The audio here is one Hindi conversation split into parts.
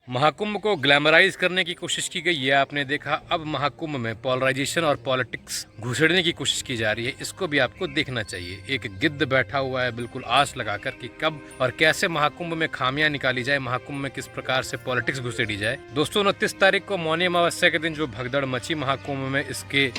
महाकुंभ को ग्लैमराइज करने की कोशिश की गई है। आपने देखा अब महाकुंभ में पॉलराइजेशन और पॉलिटिक्स घुसेड़ने की कोशिश की जा रही है। इसको भी आपको देखना चाहिए। एक गिद्ध बैठा हुआ है बिल्कुल आस लगाकर कि कब और कैसे महाकुंभ में खामियां निकाली जाए, महाकुंभ में किस प्रकार से पॉलिटिक्स घुसेड़ी जाए। दोस्तों 29 तारीख को मौनी अमावस्या के दिन जो भगदड़ मची महाकुंभ में,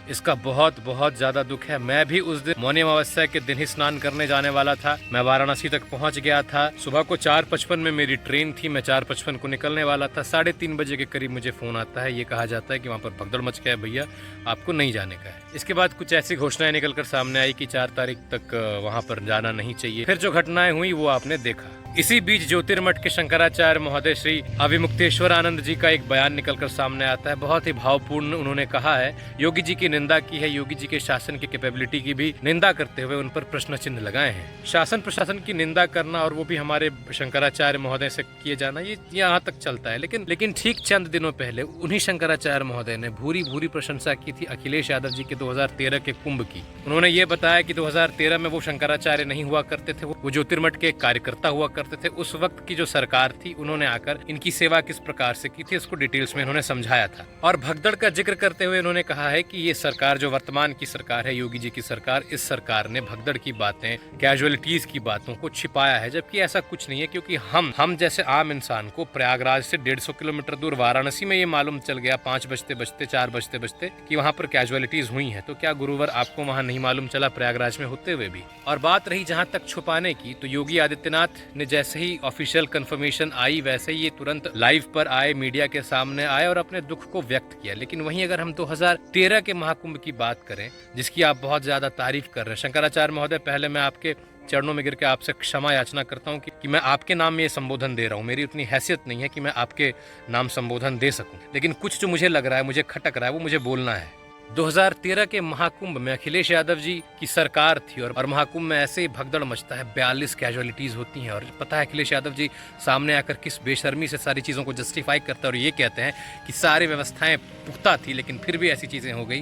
इसका बहुत बहुत ज्यादा दुख है। मैं भी उस दिन मौनी अमावस्या के दिन ही स्नान करने जाने वाला था। मैं वाराणसी तक पहुंच गया था। सुबह को 4:55 में मेरी ट्रेन थी। मैं 4:55 को निकलने वाला था। 3:30 बजे के करीब मुझे फोन आता है। ये कहा जाता है कि वहाँ पर भगदड़ मच गया है, भैया आपको नहीं जाने का है। इसके बाद कुछ ऐसी घोषणाएं निकलकर सामने आई कि 4 तारीख तक वहाँ पर जाना नहीं चाहिए। फिर जो घटनाएं हुई वो आपने देखा। इसी बीच ज्योतिर्मठ के शंकराचार्य महोदय श्री अविमुक्तेश्वर आनंद जी का एक बयान निकलकर सामने आता है। बहुत ही भावपूर्ण उन्होंने कहा है, योगी जी की निंदा की है, योगी जी के शासन की कैपेबिलिटी की भी निंदा करते हुए उन पर प्रश्न चिन्ह लगाए हैं। शासन प्रशासन की निंदा करना और वो भी हमारे शंकराचार्य महोदय से किए जाना, ये यहाँ तक चलता है। लेकिन ठीक चंद दिनों पहले उन्हीं शंकराचार्य महोदय ने भूरी प्रशंसा की थी अखिलेश यादव जी के 2013 के कुंभ की। उन्होंने ये बताया कि 2013 में वो शंकराचार्य नहीं हुआ करते थे, वो ज्योतिर्मठ के कार्यकर्ता हुआ करते थे। उस वक्त की जो सरकार थी उन्होंने आकर इनकी सेवा किस प्रकार से की थी इसको डिटेल्स में इन्होंने समझाया था। और भगदड़ का जिक्र करते हुए इन्होंने कहा है कि ये सरकार जो वर्तमान की सरकार है, योगी जी की सरकार, इस सरकार ने भगदड़ की बातें, कैजुअलिटीज की बातों को छिपाया है, जबकि ऐसा कुछ नहीं है। क्योंकि हम जैसे आम इंसान को प्रयागराज से 150 किलोमीटर दूर वाराणसी में ये मालूम चल गया 5 बजते बजते 4 बजते बजते कि वहाँ पर कैजुअलिटीज हुई हैं, तो क्या गुरुवर आपको वहाँ नहीं मालूम चला प्रयागराज में होते हुए भी? और बात रही जहाँ तक छुपाने की, तो योगी आदित्यनाथ ने जैसे ही ऑफिशियल कंफर्मेशन आई वैसे ही ये तुरंत लाइव पर आए, मीडिया के सामने आए और अपने दुख को व्यक्त किया। लेकिन वहीं अगर हम 2013 के महाकुंभ की बात करें, जिसकी आप बहुत ज्यादा तारीफ कर रहे हैं, शंकराचार्य महोदय पहले मैं आपके चरणों में गिर के आपसे क्षमा याचना करता हूं कि मैं आपके नाम में ये संबोधन दे रहा हूं। मेरी उतनी हैसियत नहीं है कि मैं आपके नाम संबोधन दे सकूं, लेकिन कुछ जो मुझे लग रहा है, मुझे खटक रहा है, वो मुझे बोलना है। 2013 के महाकुंभ में अखिलेश यादव जी की सरकार थी और महाकुंभ में ऐसे ही भगदड़ मचता है, 42 कैजुअलिटीज होती हैं। और पता है अखिलेश यादव जी सामने आकर किस बेशर्मी से सारी चीजों को जस्टिफाई करते हैं और ये कहते हैं कि सारी व्यवस्थाएं पुख्ता थी लेकिन फिर भी ऐसी चीजें हो गई,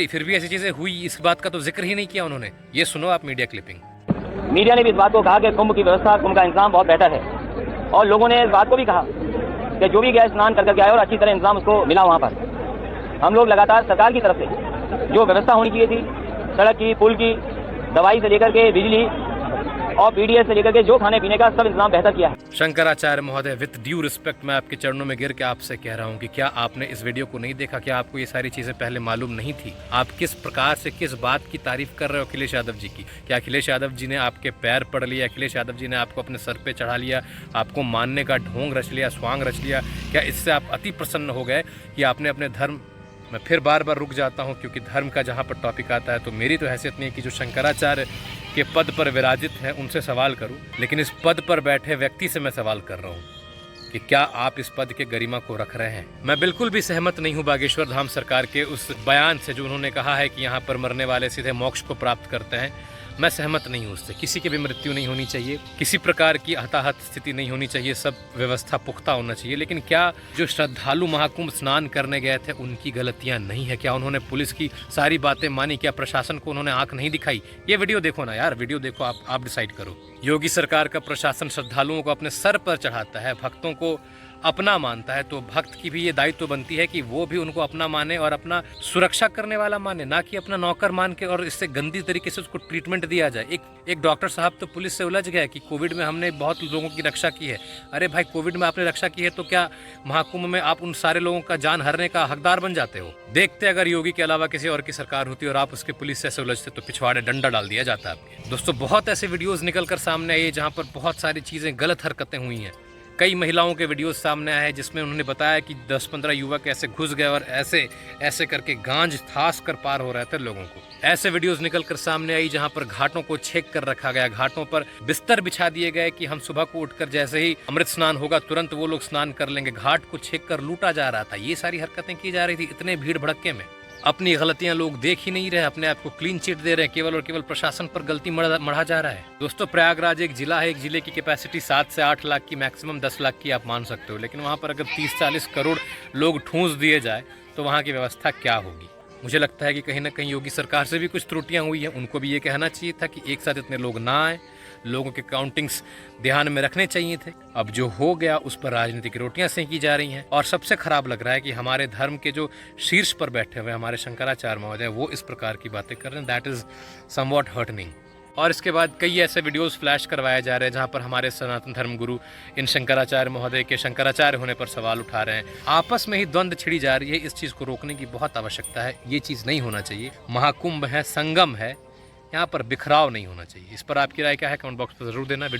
फिर भी ऐसी चीजें हुई, इस बात का तो जिक्र ही नहीं किया उन्होंने। ये सुनो आप मीडिया क्लिपिंग। मीडिया ने भी इस बात को कहा कि कुंभ की व्यवस्था, कुंभ का इंतजाम बहुत बेहतर है, और लोगों ने इस बात को भी कहा कि जो भी गया स्नान करके आए और अच्छी तरह इंतजाम उसको मिला। वहाँ पर हम लोग लगातार सरकार की तरफ से जो व्यवस्था होनी चाहिए थी, सड़क की, पुल की, दवाई से लेकर के बिजली और पीडीएस से लेकर के जो खाने पीने का सब इंतजाम बेहतर किया है। शंकराचार्य महोदय, विद ड्यू रिस्पेक्ट मैं आपके चरणों में गिर के आपसे कह रहा हूं कि क्या आपने इस वीडियो को नहीं देखा? क्या आपको ये सारी चीजें पहले मालूम नहीं थी? आप किस प्रकार से, किस बात की तारीफ कर रहे हो अखिलेश यादव जी की? क्या अखिलेश यादव जी ने आपके पैर पड़ लिया? अखिलेश यादव जी ने आपको अपने सर पे चढ़ा लिया, आपको मानने का ढोंग रच लिया, स्वांग रच लिया? क्या इससे आप अति प्रसन्न हो गए कि आपने अपने धर्म, मैं फिर बार रुक जाता हूं क्योंकि धर्म का जहां पर टॉपिक आता है तो मेरी तो हैसियत नहीं है कि जो शंकराचार्य के पद पर विराजित है उनसे सवाल करूं, लेकिन इस पद पर बैठे व्यक्ति से मैं सवाल कर रहा हूं कि क्या आप इस पद के गरिमा को रख रहे हैं? मैं बिल्कुल भी सहमत नहीं हूं बागेश्वर धाम सरकार के उस बयान से जो उन्होंने कहा है कि यहाँ पर मरने वाले सीधे मोक्ष को प्राप्त करते हैं। मैं सहमत नहीं हूँ उससे। किसी की भी मृत्यु नहीं होनी चाहिए, किसी प्रकार की हताहत स्थिति नहीं होनी चाहिए, सब व्यवस्था पुख्ता होना चाहिए। लेकिन क्या जो श्रद्धालु महाकुंभ स्नान करने गए थे उनकी गलतियां नहीं है? क्या उन्होंने पुलिस की सारी बातें मानी? क्या प्रशासन को उन्होंने आंख नहीं दिखाई? ये वीडियो देखो ना यार, वीडियो देखो, आप डिसाइड करो। योगी सरकार का प्रशासन श्रद्धालुओं को अपने सर पर चढ़ाता है, भक्तों को अपना मानता है, तो भक्त की भी ये दायित्व बनती है कि वो भी उनको अपना माने और अपना सुरक्षा करने वाला माने, ना कि अपना नौकर मान के और इससे गंदी तरीके से उसको ट्रीटमेंट दिया जाए। एक डॉक्टर साहब तो पुलिस से उलझ गया कि कोविड में हमने बहुत लोगों की रक्षा की है। अरे भाई, कोविड में आपने रक्षा की है तो क्या महाकुंभ में आप उन सारे लोगों का जान हरने का हकदार बन जाते हो? देखते अगर योगी के अलावा किसी और की सरकार होती और आप उसके पुलिस से ऐसे उलझते तो पिछवाड़े डंडा डाल दिया जाता आपके। दोस्तों, बहुत ऐसे वीडियोज निकल कर सामने आई जहाँ पर बहुत सारी चीजें, गलत हरकतें हुई हैं। कई महिलाओं के वीडियोस सामने आए जिसमें उन्होंने बताया कि 10-15 युवक ऐसे घुस गए और ऐसे करके गांज थास कर पार हो रहे थे लोगों को। ऐसे वीडियोस निकल कर सामने आई जहां पर घाटों को छेक कर रखा गया, घाटों पर बिस्तर बिछा दिए गए कि हम सुबह को उठकर जैसे ही अमृत स्नान होगा तुरंत वो लोग स्नान कर लेंगे। घाट को छेक कर लूटा जा रहा था। ये सारी हरकतें की जा रही थी इतने भीड़ भड़क्के में। अपनी गलतियां लोग देख ही नहीं रहे, अपने आप को क्लीन चिट दे रहे हैं, केवल और केवल प्रशासन पर गलती मढ़ा जा रहा है। दोस्तों, प्रयागराज एक जिला है, एक जिले की कैपेसिटी 7 से 8 लाख की, मैक्सिमम 10 लाख की आप मान सकते हो। लेकिन वहां पर अगर 30-40 करोड़ लोग ठूंस दिए जाए तो वहां की व्यवस्था क्या होगी? मुझे लगता है कि कहीं ना कहीं योगी सरकार से भी कुछ त्रुटियां हुई हैं। उनको भी ये कहना चाहिए था कि एक साथ इतने लोग ना आए, लोगों के काउंटिंग्स ध्यान में रखने चाहिए थे। अब जो हो गया उस पर राजनीतिक रोटियां सेंकी जा रही हैं। और सबसे खराब लग रहा है कि हमारे धर्म के जो शीर्ष पर बैठे हुए हमारे शंकराचार्य महोदय वो इस प्रकार की बातें कर रहे हैं। That is somewhat heartening. और इसके बाद कई ऐसे वीडियोस फ्लैश करवाए जा रहे हैं जहां पर हमारे सनातन धर्म गुरु इन शंकराचार्य महोदय के शंकराचार्य होने पर सवाल उठा रहे हैं। आपस में ही द्वंद्व छिड़ी जा रही है। इस चीज़ को रोकने की बहुत आवश्यकता है। ये चीज़ नहीं होना चाहिए। महाकुंभ है, संगम है, यहाँ पर बिखराव नहीं होना चाहिए। इस पर आपकी राय क्या है? कमेंट बॉक्स पर जरूर देना। वीडियो